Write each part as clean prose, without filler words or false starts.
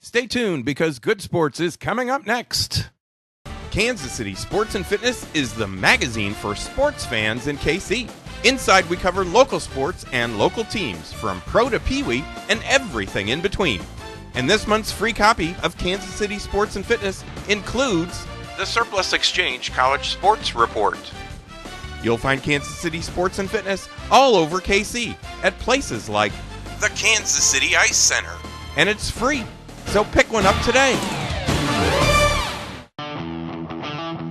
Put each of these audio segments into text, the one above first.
Stay tuned because Good Sports is coming up next. Kansas City Sports and Fitness is the magazine for sports fans in KC. Inside, we cover local sports and local teams, from pro to peewee and everything in between. And this month's free copy of Kansas City Sports and Fitness includes the Surplus Exchange College Sports Report. You'll find Kansas City Sports and Fitness all over KC at places like the Kansas City Ice Center. And it's free, so pick one up today.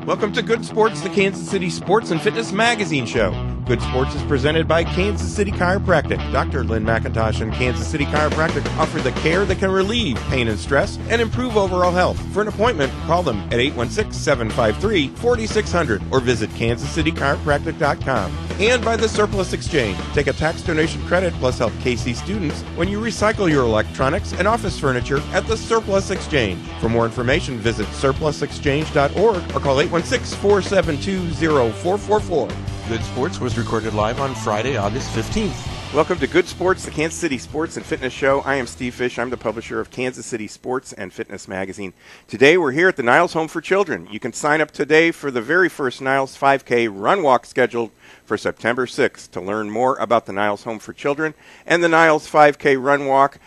Welcome to Good Sports, the Kansas City Sports and Fitness magazine show. Good Sports is presented by Kansas City Chiropractic. Dr. Lynn McIntosh and Kansas City Chiropractic offer the care that can relieve pain and stress and improve overall health. For an appointment, call them at 816-753-4600 or visit kansascitychiropractic.com. And by the Surplus Exchange. Take a tax donation credit plus help KC students when you recycle your electronics and office furniture at the Surplus Exchange. For more information, visit surplusexchange.org or call 816-472-0444. Good Sports was recorded live on Friday, August 15th. Welcome to Good Sports, the Kansas City Sports and Fitness Show. I am Steve Fish. I'm the publisher of Kansas City Sports and Fitness Magazine. Today we're here at the Niles Home for Children. You can sign up today for the very first Niles 5K Run Walk scheduled for September 6th. To learn more about the Niles Home for Children and the Niles 5K Run Walk,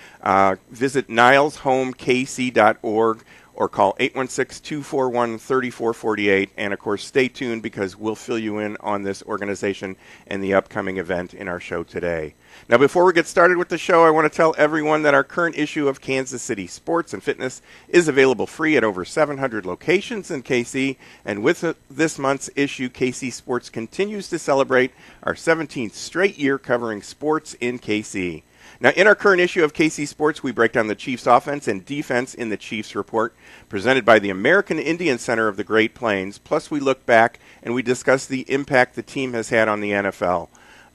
visit nileshomekc.org. or call 816-241-3448. And, of course, stay tuned because we'll fill you in on this organization and the upcoming event in our show today. Now, before we get started with the show, I want to tell everyone that our current issue of Kansas City Sports and Fitness is available free at over 700 locations in KC. And with this month's issue, KC Sports continues to celebrate our 17th straight year covering sports in KC. Now, in our current issue of KC Sports, we break down the Chiefs' offense and defense in the Chiefs Report, presented by the American Indian Center of the Great Plains. Plus, we look back and we discuss the impact the team has had on the NFL.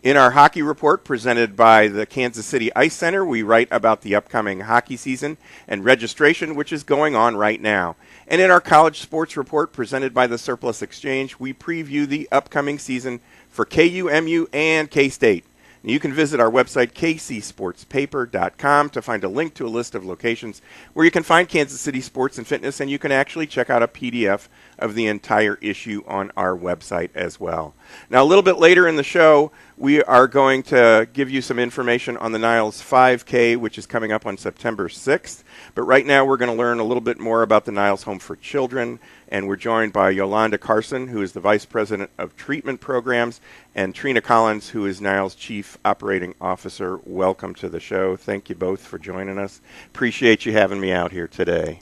In our hockey report, presented by the Kansas City Ice Center, we write about the upcoming hockey season and registration, which is going on right now. And in our college sports report, presented by the Surplus Exchange, we preview the upcoming season for KU, MU, and K-State. You can visit our website, kcsportspaper.com, to find a link to a list of locations where you can find Kansas City Sports and Fitness, and you can actually check out a PDF of the entire issue on our website as well. Now, a little bit later in the show, we are going to give you some information on the Niles 5K, which is coming up on September 6th. But right now, we're going to learn a little bit more about the Niles Home for Children, and we're joined by Yolonda Carson, who is the Vice President of Treatment Programs, and Trina Collins, who is Niles Chief Operating Officer. Welcome to the show. Thank you both for joining us. Appreciate you having me out here today.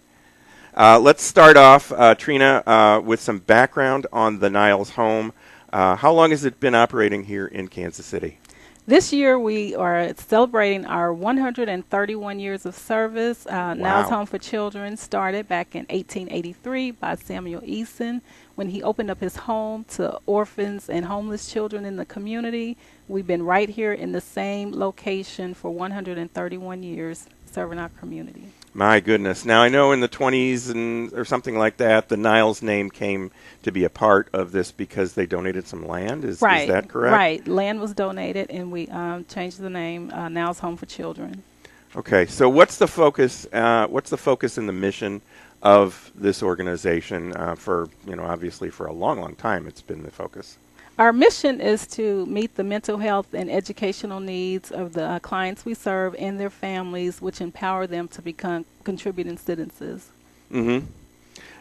Let's start off, Trina, with some background on the Niles Home. How long has it been operating here in Kansas City? This year we are celebrating our 131 years of service. Wow. Niles Home for Children started back in 1883 by Samuel Eason when he opened up his home to orphans and homeless children in the community. We've been right here in the same location for 131 years serving our community. My goodness. Now, I know in the 20s or something like that, the Niles name came to be a part of this because they donated some land. Is that correct? Right. Land was donated, and we changed the name Niles Home for Children. Okay. So what's the focus? What's the focus and the mission of this organization? Obviously for a long, long time, it's been the focus. Our mission is to meet the mental health and educational needs of the clients we serve and their families, which empower them to become contributing citizens. Mm-hmm.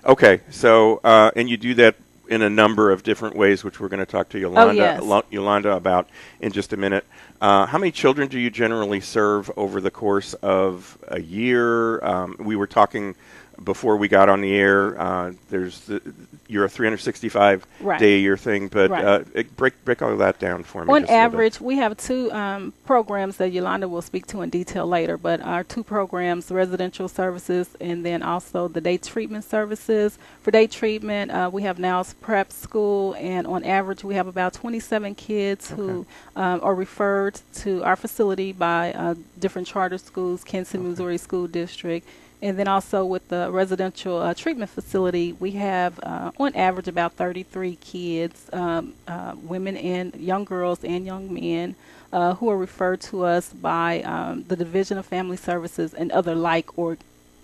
Okay, so and you do that in a number of different ways, which we're going to talk to Yolonda about in just a minute. How many children do you generally serve over the course of a year? We were talking before we got on the air. You're a 365-day-a-year thing, but break all of that down for me. On average, we have two programs that Yolonda will speak to in detail later, but our two programs, residential services and then also the day treatment services. For day treatment, we have Niles Prep School, and on average, we have about 27 kids who are referred to our facility by different charter schools, Kansas, Missouri School District. And then also with the residential treatment facility, we have on average about 33 kids, women and young girls and young men who are referred to us by the Division of Family Services and other like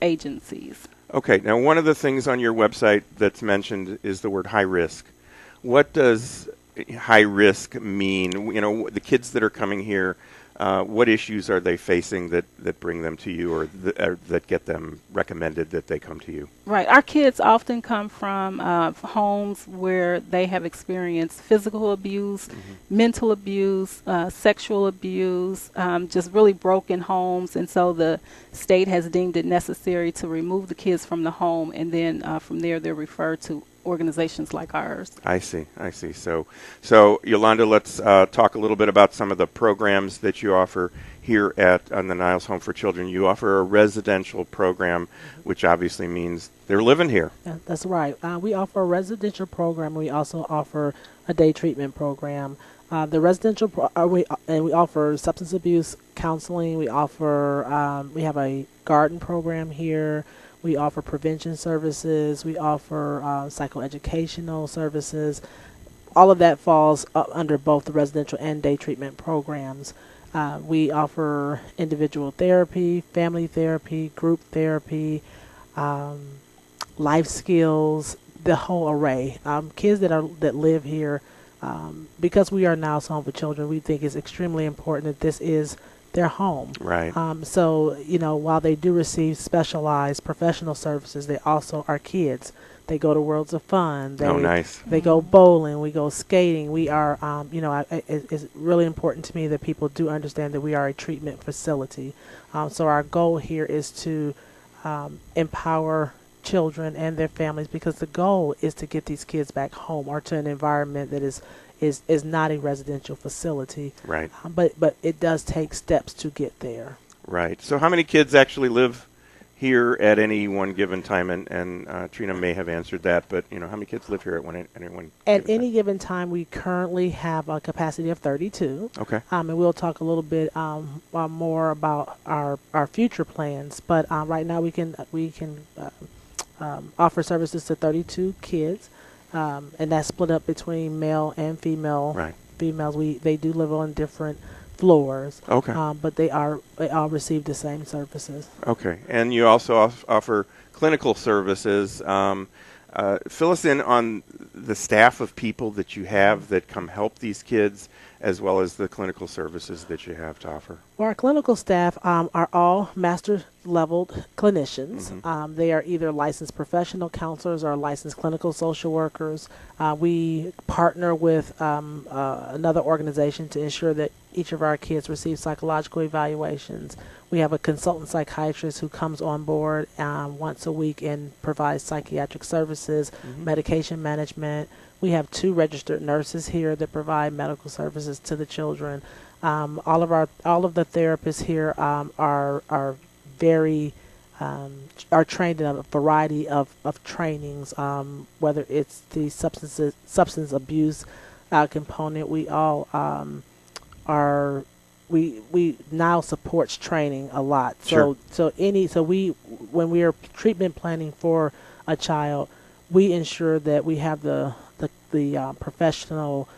agencies. Okay, now one of the things on your website that's mentioned is the word high risk. What does high risk mean? You know, the kids that are coming here, what issues are they facing that bring them to you, or that get them recommended that they come to you? Right. Our kids often come from homes where they have experienced physical abuse, mental abuse, sexual abuse, just really broken homes. And so the state has deemed it necessary to remove the kids from the home, and then from there they're referred to organizations like ours. I see. So Yolanda, let's talk a little bit about some of the programs that you offer here on the Niles Home for Children. You offer a residential program, which obviously means they're living here. Yeah, that's right. We offer a residential program. We also offer a day treatment program. The residential we offer substance abuse counseling. We offer we have a garden program here. We offer prevention services. We offer psychoeducational services. All of that falls under both the residential and day treatment programs. We offer individual therapy, family therapy, group therapy, life skills, the whole array. Kids that live here, because we are Niles Home for Children, we think it's extremely important that this is their home. Right. So, while they do receive specialized professional services, they also are kids. They go to Worlds of Fun. Nice. They go bowling. We go skating. We are, it's really important to me that people do understand that we are a treatment facility. So our goal here is to empower children and their families, because the goal is to get these kids back home or to an environment that is not a residential facility. Right. But it does take steps to get there. Right. So how many kids actually live here at any one given time? And Trina may have answered that, but how many kids live here at any given time? We currently have a capacity of 32. Okay. And we'll talk a little bit more about our future plans. But right now we can offer services to 32 kids. And that's split up between male and female. Right. Females, they do live on different floors. Okay. But they all receive the same services. Okay. And you also offer clinical services. Fill us in on the staff of people that you have that come help these kids, as well as the clinical services that you have to offer. Well, our clinical staff are all master-leveled clinicians. They are either licensed professional counselors or licensed clinical social workers. We partner with another organization to ensure that each of our kids receive psychological evaluations. We have a consultant psychiatrist who comes on board once a week and provides psychiatric services, medication management. We have 2 registered nurses here that provide medical services to the children. All of the therapists here are very are trained in a variety of trainings. Whether it's the substance abuse component, we all we now supports training a lot. Sure. When we are treatment planning for a child, we ensure that we have the professional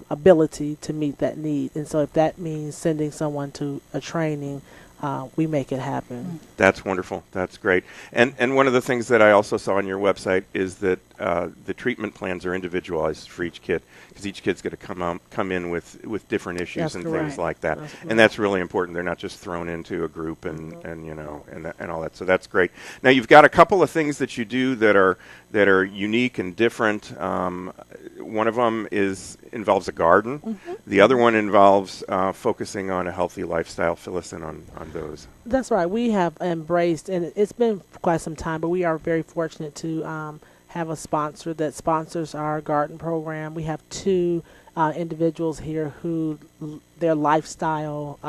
ability to meet that need. And so if that means sending someone to a training, we make it happen. That's wonderful. That's great. And one of the things that I also saw on your website is that the treatment plans are individualized for each kid, because each kid's going to come in with different issues. That's and correct. things like that. That's And that's really important. They're not just thrown into a group and all that. So that's great. Now you've got a couple of things that you do that are unique and different. One of them involves a garden. The other one involves focusing on a healthy lifestyle. Fill us in on those. That's right. We have embraced, and it's been quite some time, but we are very fortunate to have a sponsor that sponsors our garden program. We have 2 individuals here who their lifestyle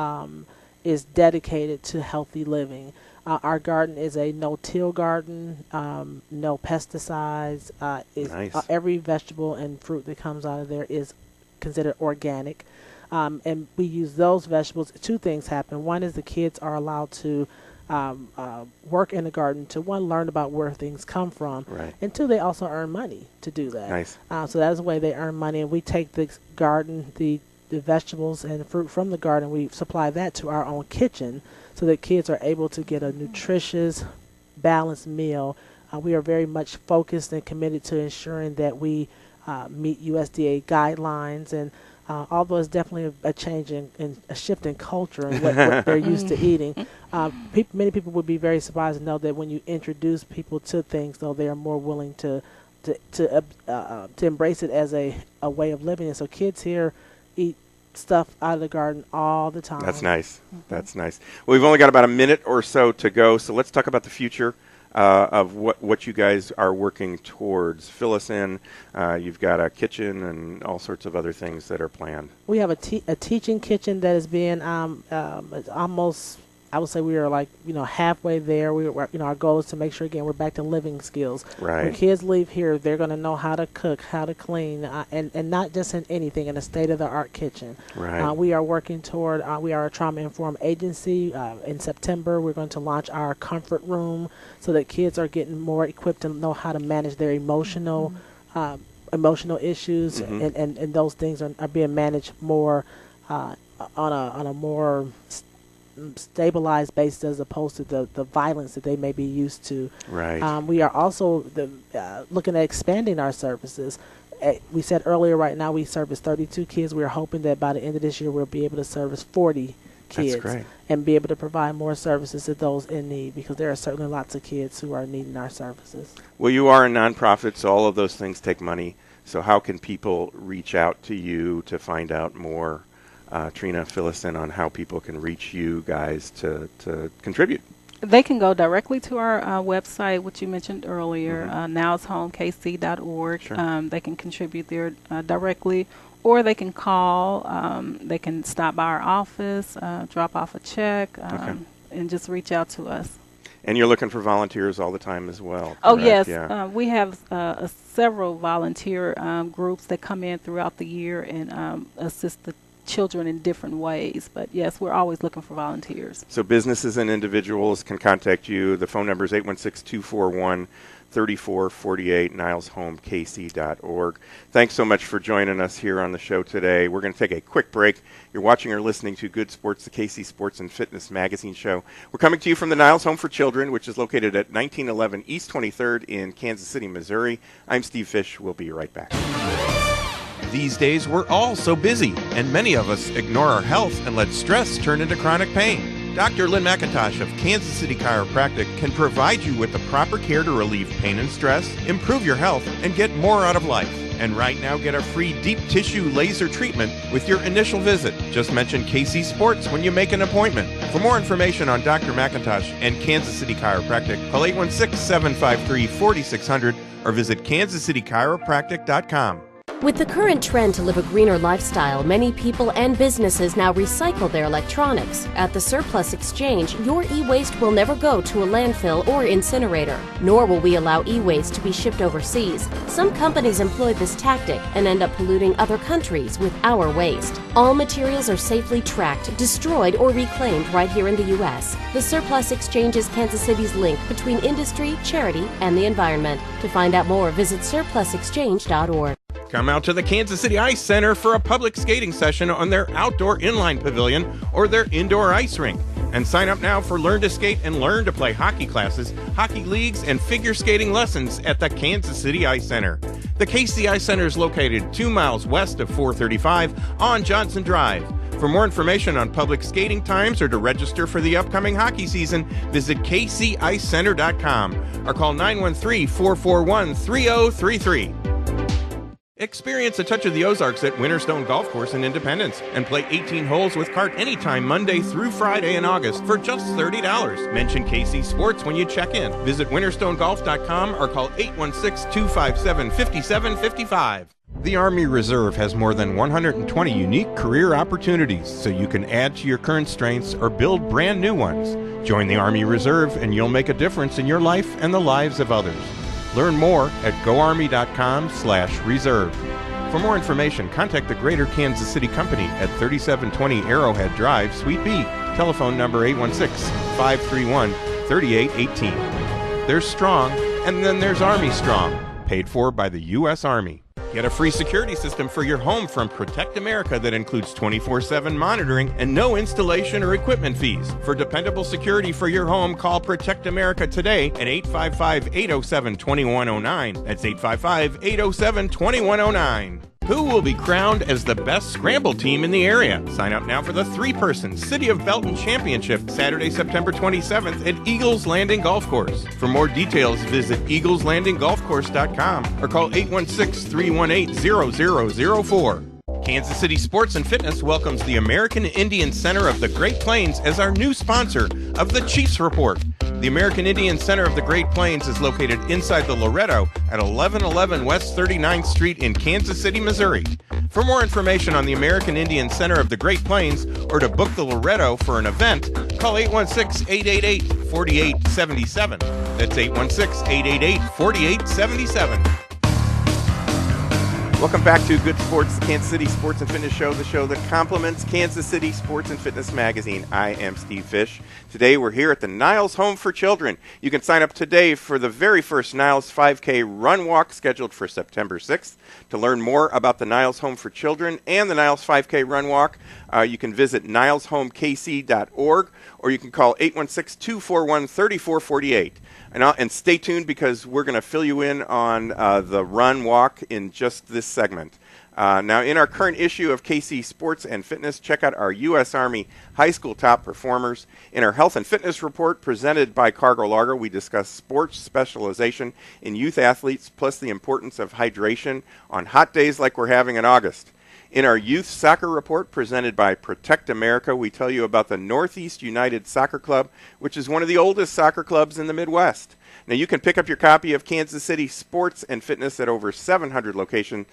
is dedicated to healthy living. Our garden is a no-till garden, no pesticides. Nice. Every vegetable and fruit that comes out of there is considered organic. And we use those vegetables. 2 things happen. One is the kids are allowed to work in the garden to, 1, learn about where things come from, Right. and 2, they also earn money to do that. Nice. So that's the way they earn money, and we take the garden, the vegetables and fruit from the garden, we supply that to our own kitchen so that kids are able to get a nutritious balanced meal. We are very much focused and committed to ensuring that we meet USDA guidelines, and although it's definitely a change in a shift in culture and what they're used to eating, many people would be very surprised to know that when you introduce people to things, though, they are more willing to embrace it as a way of living. And so kids here eat stuff out of the garden all the time. That's nice. That's nice. Well, we've only got about a minute or so to go, so let's talk about the future of what you guys are working towards. Fill us in. You've got a kitchen and all sorts of other things that are planned. We have a teaching kitchen that is being almost, I would say we are halfway there. Our goal is to make sure, again, we're back to living skills. Right. When kids leave here, they're going to know how to cook, how to clean, and not just in anything, in a state-of-the-art kitchen. Right. We are working toward, we are a trauma-informed agency. In September, we're going to launch our comfort room so that kids are getting more equipped to know how to manage their emotional issues, and those things are being managed more on a more stabilized basis as opposed to the violence that they may be used to. Right. We are also looking at expanding our services. We said earlier, right now we service 32 kids. We're hoping that by the end of this year we'll be able to service 40 kids. That's great. And be able to provide more services to those in need, because there are certainly lots of kids who are needing our services. Well, you are a nonprofit, so all of those things take money. So how can people reach out to you to find out more? Trina, fill us in on how people can reach you guys to contribite. They can go directly to our website, which you mentioned earlier, nileshomekc.org. Sure. They can contribute there directly, or they can call. They can stop by our office, drop off a check, and just reach out to us. And you're looking for volunteers all the time as well. Oh, correct? yes. Yeah. We have several volunteer groups that come in throughout the year and assist the children in different ways. But yes, we're always looking for volunteers. So businesses and individuals can contact you. The phone number is 816-241-3448, nileshomekc.org. Thanks so much for joining us here on the show today. We're going to take a quick break. You're watching or listening to Good Sports, the KC Sports and Fitness Magazine show. We're coming to you from the Niles Home for Children, which is located at 1911 East 23rd in Kansas City, Missouri. I'm Steve Fish. We'll be right back. These days, we're all so busy, and many of us ignore our health and let stress turn into chronic pain. Dr. Lynn McIntosh of Kansas City Chiropractic can provide you with the proper care to relieve pain and stress, improve your health, and get more out of life. And right now, get a free deep tissue laser treatment with your initial visit. Just mention KC Sports when you make an appointment. For more information on Dr. McIntosh and Kansas City Chiropractic, call 816-753-4600 or visit kansascitychiropractic.com. With the current trend to live a greener lifestyle, many people and businesses now recycle their electronics. At the Surplus Exchange, your e-waste will never go to a landfill or incinerator, nor will we allow e-waste to be shipped overseas. Some companies employ this tactic and end up polluting other countries with our waste. All materials are safely tracked, destroyed, or reclaimed right here in the U.S. The Surplus Exchange is Kansas City's link between industry, charity, and the environment. To find out more, visit surplusexchange.org. Come out to the Kansas City Ice Center for a public skating session on their outdoor inline pavilion or their indoor ice rink. And sign up now for Learn to Skate and Learn to Play hockey classes, hockey leagues, and figure skating lessons at the Kansas City Ice Center. The KC Ice Center is located 2 miles west of 435 on Johnson Drive. For more information on public skating times or to register for the upcoming hockey season, visit kcicecenter.com or call 913-441-3033. Experience a touch of the Ozarks at Winterstone Golf Course in Independence and play 18 holes with cart anytime Monday through Friday in August for just $30. Mention KC Sports when you check in. Visit winterstonegolf.com or call 816-257-5755. The Army Reserve has more than 120 unique career opportunities, so you can add to your current strengths or build brand new ones. Join the Army Reserve and you'll make a difference in your life and the lives of others. Learn more at goarmy.com/reserve. For more information, contact the Greater Kansas City Company at 3720 Arrowhead Drive, Suite B. Telephone number 816-531-3818. There's Strong, and then there's Army Strong, paid for by the U.S. Army. Get a free security system for your home from Protect America that includes 24/7 monitoring and no installation or equipment fees. For dependable security for your home, call Protect America today at 855-807-2109. That's 855-807-2109. Who will be crowned as the best scramble team in the area? Sign up now for the three-person City of Belton Championship Saturday, September 27th at Eagles Landing Golf Course. For more details, visit eagleslandinggolfcourse.com or call 816-318-0004. Kansas City Sports and Fitness welcomes the American Indian Center of the Great Plains as our new sponsor of the Chiefs Report. The American Indian Center of the Great Plains is located inside the Loretto at 1111 West 39th Street in Kansas City, Missouri. For more information on the American Indian Center of the Great Plains or to book the Loretto for an event, call 816-888-4877. That's 816-888-4877. Welcome back to Good Sports, the Kansas City Sports and Fitness Show, the show that complements Kansas City Sports and Fitness Magazine. I am Steve Fish. Today we're here at the Niles Home for Children. You can sign up today for the very first Niles 5K Run Walk scheduled for September 6th. To learn more about the Niles Home for Children and the Niles 5K Run Walk, you can visit nileshomekc.org or you can call 816-241-3448. And stay tuned because we're going to fill you in on the run walk in just this segment. Now, in our current issue of KC Sports and Fitness, check out our U.S. Army high school top performers. In our health and fitness report presented by Cargo Largo, we discuss sports specialization in youth athletes, plus the importance of hydration on hot days like we're having in August. In our youth soccer report presented by Protect America, we tell you about the Northeast United Soccer Club, which is one of the oldest soccer clubs in the Midwest. Now, you can pick up your copy of Kansas City Sports and Fitness at over 700 locations,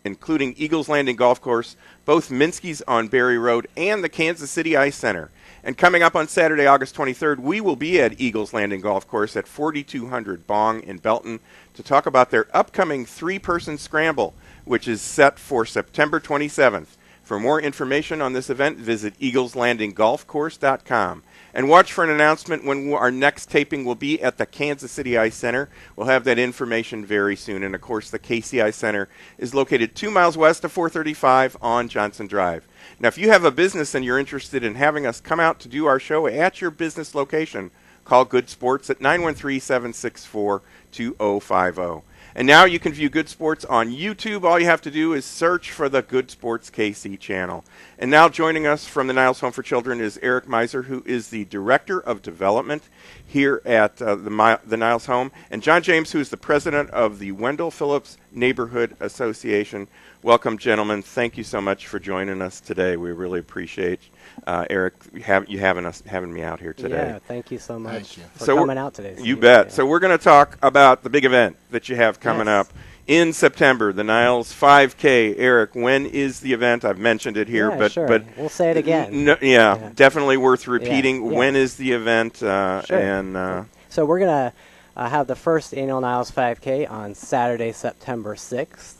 including Eagles Landing Golf Course, both Minsky's on Berry Road, and the Kansas City Ice Center. And coming up on Saturday, August 23rd, we will be at Eagles Landing Golf Course at 4200 Bong in Belton to talk about their upcoming three-person scramble, which is set for September 27th. For more information on this event, visit eagleslandinggolfcourse.com. And watch for an announcement when our next taping will be at the Kansas City Ice Center. We'll have that information very soon. And, of course, the KC Ice Center is located 2 miles west of 435 on Johnson Drive. Now, if you have a business and you're interested in having us come out to do our show at your business location, call Good Sports at 913-764-2050. And now you can view Good Sports on YouTube. All you have to do is search for the Good Sports KC channel. And now joining us from the Niles Home for Children is Eric Myser, who is the Director of Development here at the Niles Home, and John James, who is the President of the Wendell Phillips Neighborhood Association. Welcome, gentlemen. Thank you so much for joining us today. We really appreciate Eric, having me out here today. Yeah, thank you so much for so coming out today, Steve. You bet. Yeah. So we're going to talk about the big event that you have coming up in September, the Niles 5K. Eric, when is the event? I've mentioned it here, but we'll say it again. Definitely worth repeating. Yeah. When is the event? So we're going to have the first annual Niles 5K on Saturday, September 6th.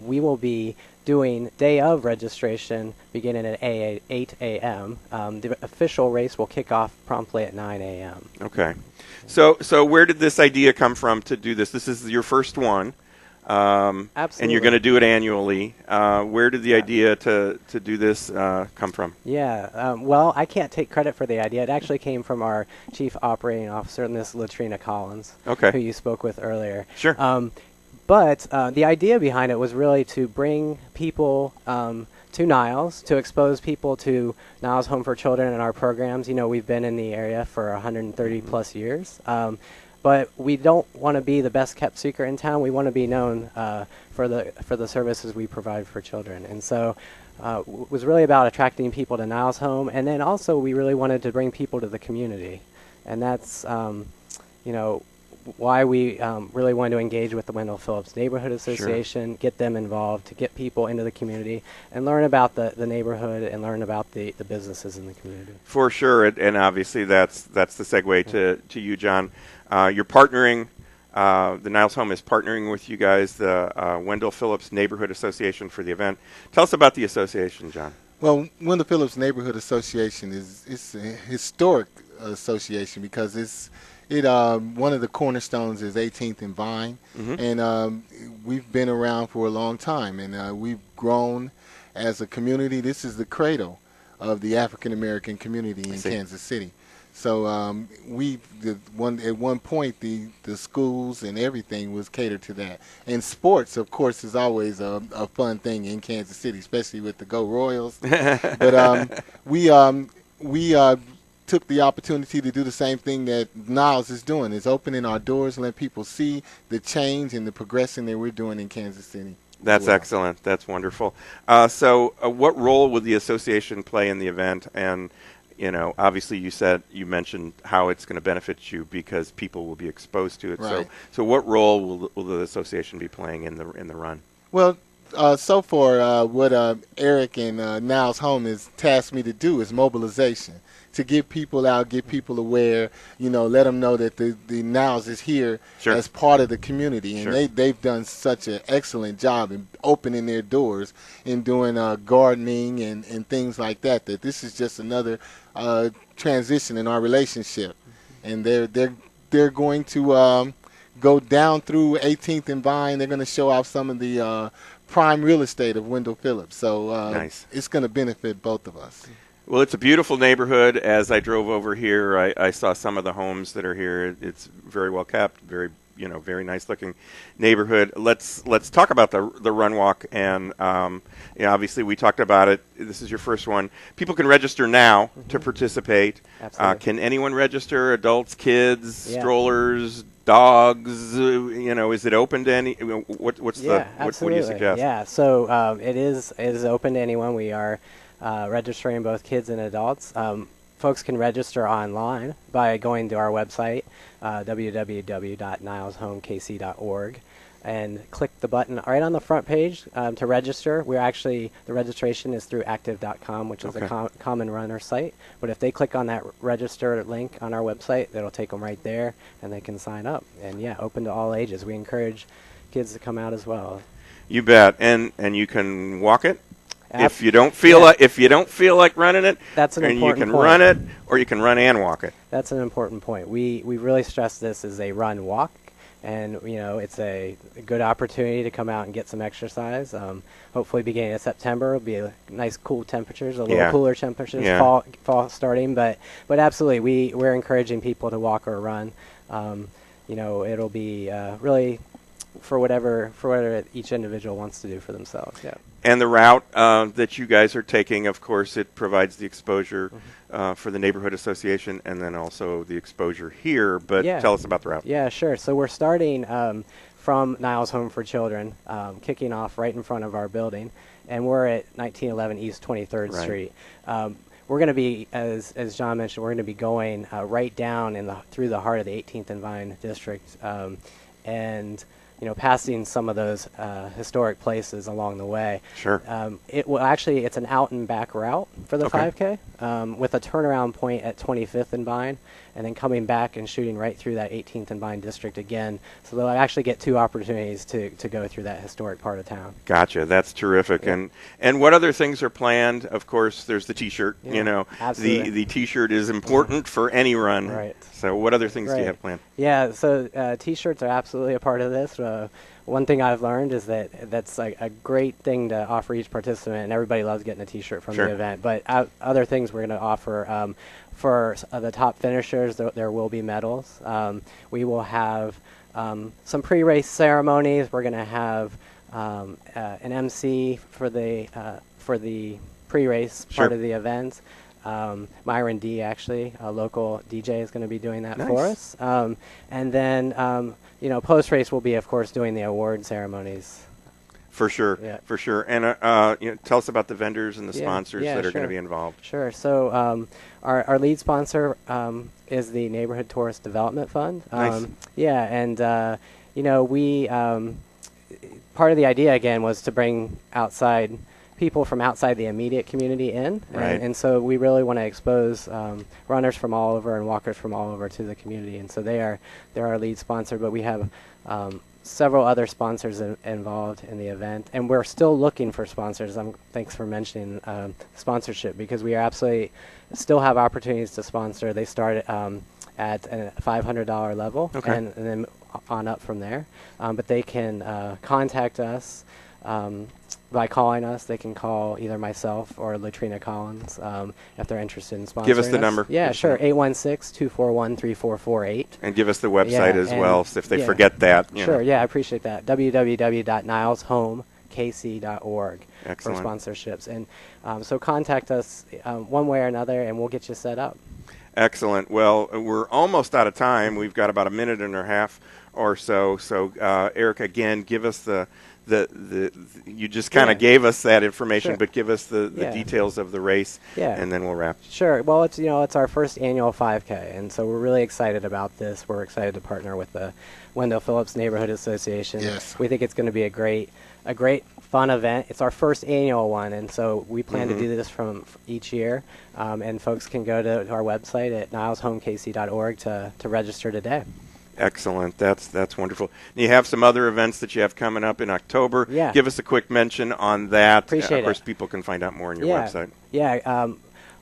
We will be doing day of registration beginning at 8 a.m. The official race will kick off promptly at 9 a.m. Okay. So where did this idea come from to do this? This is your first one. Absolutely. And you're going to do it annually. Where did the idea to do this come from? Yeah. Well, I can't take credit for the idea. It actually came from our Chief Operating Officer, Miss Trina Collins, who you spoke with earlier. Sure. But the idea behind it was really to bring people to Niles, to expose people to Niles Home for Children and our programs. You know, we've been in the area for 130 plus years. But we don't want to be the best kept secret in town. We want to be known for the services we provide for children. And so it was really about attracting people to Niles Home. And then also we really wanted to bring people to the community. And that's, why we really wanted to engage with the Wendell Phillips Neighborhood Association, get them involved, to get people into the community and learn about the neighborhood and learn about the businesses in the community. For sure, and obviously that's the segue to you, John. You're partnering, the Niles Home is partnering with you guys, the Wendell Phillips Neighborhood Association, for the event. Tell us about the association, John. Well, Wendell Phillips Neighborhood Association is a historic association because it's one of the cornerstones is 18th and Vine, and we've been around for a long time, and we've grown as a community. This is the cradle of the African American community in Kansas City. So at one point the schools and everything was catered to that. And sports, of course, is always a fun thing in Kansas City, especially with the Go Royals. But we took the opportunity to do the same thing that Niles is doing, is opening our doors and let people see the change and the progression that we're doing in Kansas City. That's excellent. That's wonderful. So what role would the association play in the event? And obviously you mentioned how it's going to benefit you because people will be exposed to it. Right. So what role will the association be playing in the run? Well, so far, what Eric and Niles Home has tasked me to do is mobilization, to get people out, get people aware, let them know that the Niles is here as part of the community. And they've done such an excellent job in opening their doors and doing gardening and things like that, that this is just another transition in our relationship. And they're going to go down through 18th and Vine. They're going to show off some of the prime real estate of Wendell Phillips. So it's going to benefit both of us. Well, it's a beautiful neighborhood. As I drove over here, I saw some of the homes that are here. It's very well kept, very nice looking neighborhood. Let's talk about the run walk, and obviously we talked about it. This is your first one. People can register now to participate. Absolutely. Can anyone register? Adults, kids, strollers, dogs? Is it open to any? What do you suggest? Yeah, so it is open to anyone. We are registering both kids and adults. Folks can register online by going to our website, www.nileshomekc.org, and click the button right on the front page to register. The registration is through active.com, which is a common runner site. But if they click on that register link on our website, that'll take them right there, and they can sign up. And open to all ages. We encourage kids to come out as well. You bet, and you can walk it. If you don't feel like running it, that's an important you can point. Run it, or you can run and walk it. That's an important point. We really stress this as a run walk, and it's a good opportunity to come out and get some exercise. Hopefully, beginning of September, it'll be a nice cool temperatures, a little cooler temperatures, fall starting. But absolutely, we're encouraging people to walk or run. It'll be really for whatever each individual wants to do for themselves. Yeah. And the route that you guys are taking, of course, it provides the exposure for the Neighborhood Association and then also the exposure here. But tell us about the route. Yeah, sure. So we're starting from Niles Home for Children, kicking off right in front of our building. And we're at 1911 East 23rd Street. We're going to be, as John mentioned, we're going to be going right down through the heart of the 18th and Vine district, and passing some of those historic places along the way. Sure. It's an out and back route for the 5K, with a turnaround point at 25th and Vine, and then coming back and shooting right through that 18th and Vine district again. So they'll actually get two opportunities to go through that historic part of town. Gotcha. That's terrific. Yeah. And what other things are planned? Of course, there's the T-shirt. Absolutely. The T-shirt is important for any run. Right. So what other things do you have planned? Yeah, so T-shirts are absolutely a part of this. One thing I've learned is that's like a great thing to offer each participant, and everybody loves getting a T-shirt from the event. But other things we're going to offer for the top finishers, there will be medals. We will have some pre-race ceremonies. We're going to have an MC for the pre-race part of the event. Myron D, actually, a local DJ, is going to be doing that for us. And then, post-race we'll be, of course, doing the award ceremonies. For sure, for sure. And tell us about the vendors and the sponsors that are going to be involved. Sure. So our lead sponsor is the Neighborhood Tourist Development Fund. Nice. And we part of the idea again was to bring people from outside the immediate community in, and so we really want to expose runners from all over and walkers from all over to the community, and so they're our lead sponsor. But we have several other sponsors involved in the event, and we're still looking for sponsors. Thanks for mentioning sponsorship, because we are absolutely still have opportunities to sponsor. They start at a $500 level, Okay. and then on up from there. But they can contact us by calling us. They can call either myself or Trina Collins if they're interested in sponsoring Give us the number. Yeah, sure. 816-241-3448. And give us the website as well, so if they forget that. Sure, yeah, I appreciate that. www.nileshomekc.org for Excellent. sponsorships. And so contact us one way or another, and we'll get you set up. Excellent. Well, we're almost out of time. We've got about a minute and a half or so. So, Eric, again, give us the you just kind of gave us that information, Sure. but give us the details of the race, and then we'll wrap. Sure. Well, it's our first annual 5K, and so we're really excited about this. We're excited to partner with the Wendell Phillips Neighborhood Association. Yes. We think it's going to be a great fun event. It's our first annual one, and so we plan to do this from each year. And folks can go to our website at nileshomekc.org to register today. Excellent. That's wonderful. And you have some other events that you have coming up in October. Yeah. Give us a quick mention on that. Appreciate Of course, it. people can find out more on your website. Yeah.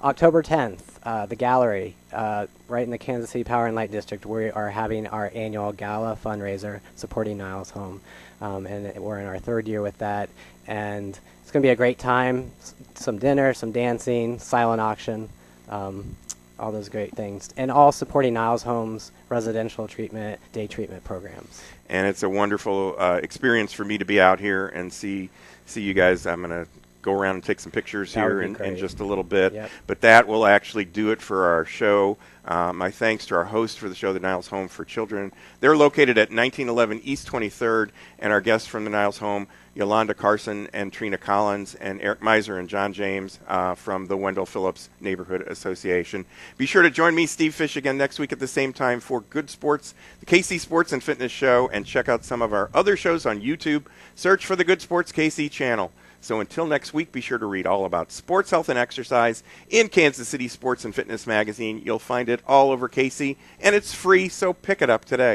October 10th, the gallery, right in the Kansas City Power and Light District, we are having our annual gala fundraiser supporting Niles Home. And we're in our third year with that. And it's going to be a great time. Some dinner, some dancing, silent auction, all those great things. And all supporting Niles Home's residential treatment, day treatment programs. And it's a wonderful experience for me to be out here and see you guys. I'm going to go around and take some pictures That would here be in great. just a little bit. Yep. But that will actually do it for our show. My thanks to our host for the show, the Niles Home for Children. They're located at 1911 East 23rd, and our guests from the Niles Home, Yolonda Carson and Trina Collins, and Eric Myser and John James from the Wendell Phillips Neighborhood Association. Be sure to join me, Steve Fish, again next week at the same time for Good Sports, the KC Sports and Fitness Show, and check out some of our other shows on YouTube. Search for the Good Sports KC channel. So until next week, be sure to read all about sports, health, and exercise in Kansas City Sports and Fitness Magazine. You'll find it all over KC, and it's free, so pick it up today.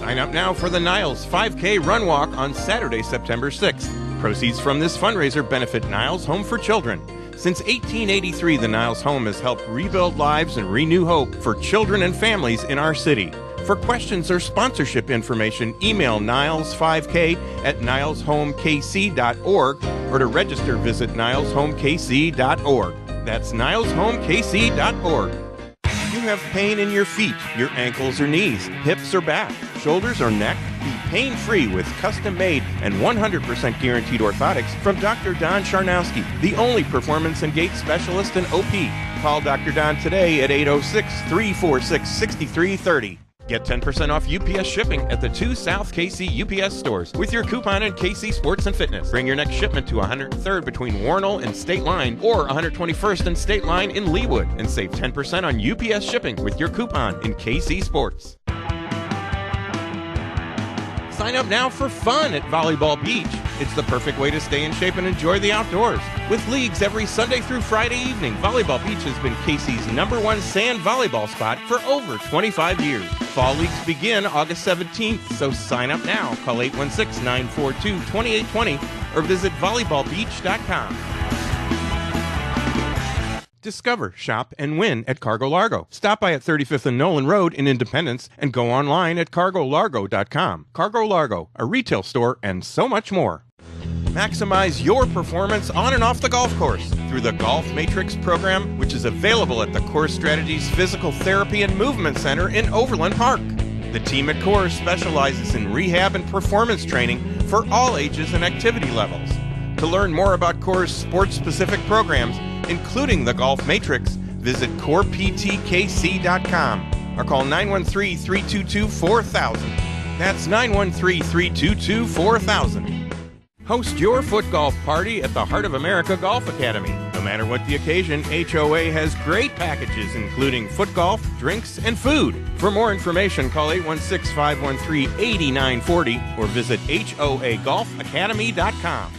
Sign up now for the Niles 5K Run Walk on Saturday, September 6th. Proceeds from this fundraiser benefit Niles Home for Children. Since 1883, the Niles Home has helped rebuild lives and renew hope for children and families in our city. For questions or sponsorship information, email Niles5K at nileshomekc.org, or to register, visit nileshomekc.org. That's nileshomekc.org. You have pain in your feet, your ankles or knees, hips or back, shoulders or neck? Be pain-free with custom-made and 100% guaranteed orthotics from Dr. Don Charnowski, the only performance and gait specialist in OP. Call Dr. Don today at 806-346-6330. Get 10% off UPS shipping at the 2 South KC UPS stores with your coupon in KC Sports and Fitness. Bring your next shipment to 103rd between Warnell and State Line, or 121st and State Line in Leawood, and save 10% on UPS shipping with your coupon in KC Sports. Sign up now for fun at Volleyball Beach. It's the perfect way to stay in shape and enjoy the outdoors. With leagues every Sunday through Friday evening, Volleyball Beach has been KC's #1 sand volleyball spot for over 25 years. Fall leagues begin August 17th, so sign up now. Call 816-942-2820 or visit volleyballbeach.com. Discover, shop, and win at Cargo Largo. Stop by at 35th and Nolan Road in Independence and go online at cargolargo.com. Cargo Largo, a retail store, and so much more. Maximize your performance on and off the golf course through the Golf Matrix program, which is available at the Core Strategies Physical Therapy and Movement Center in Overland Park. The team at Core specializes in rehab and performance training for all ages and activity levels. To learn more about Core's sports-specific programs, including the Golf Matrix, visit coreptkc.com or call 913-322-4000. That's 913-322-4000. Host your foot golf party at the Heart of America Golf Academy. No matter what the occasion, HOA has great packages including foot golf, drinks, and food. For more information, call 816-513-8940 or visit hoagolfacademy.com.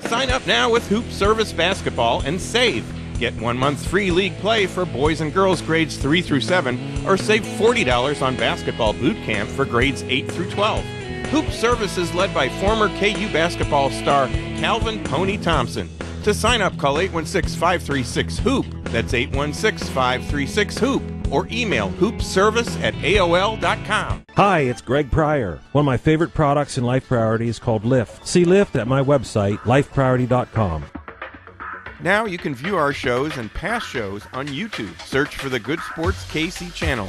Sign up now with Hoop Service Basketball and save. Get 1 month free league play for boys and girls grades 3 through 7, or save $40 on basketball boot camp for grades 8 through 12. Hoop Service is led by former KU basketball star Calvin Pony Thompson. To sign up, call 816-536-HOOP. That's 816-536-HOOP. or email hoopservice@aol.com. Hi, it's Greg Pryor. One of my favorite products in Life Priority is called Lift. See Lift at my website, lifepriority.com. Now you can view our shows and past shows on YouTube. Search for the Good Sports KC channel.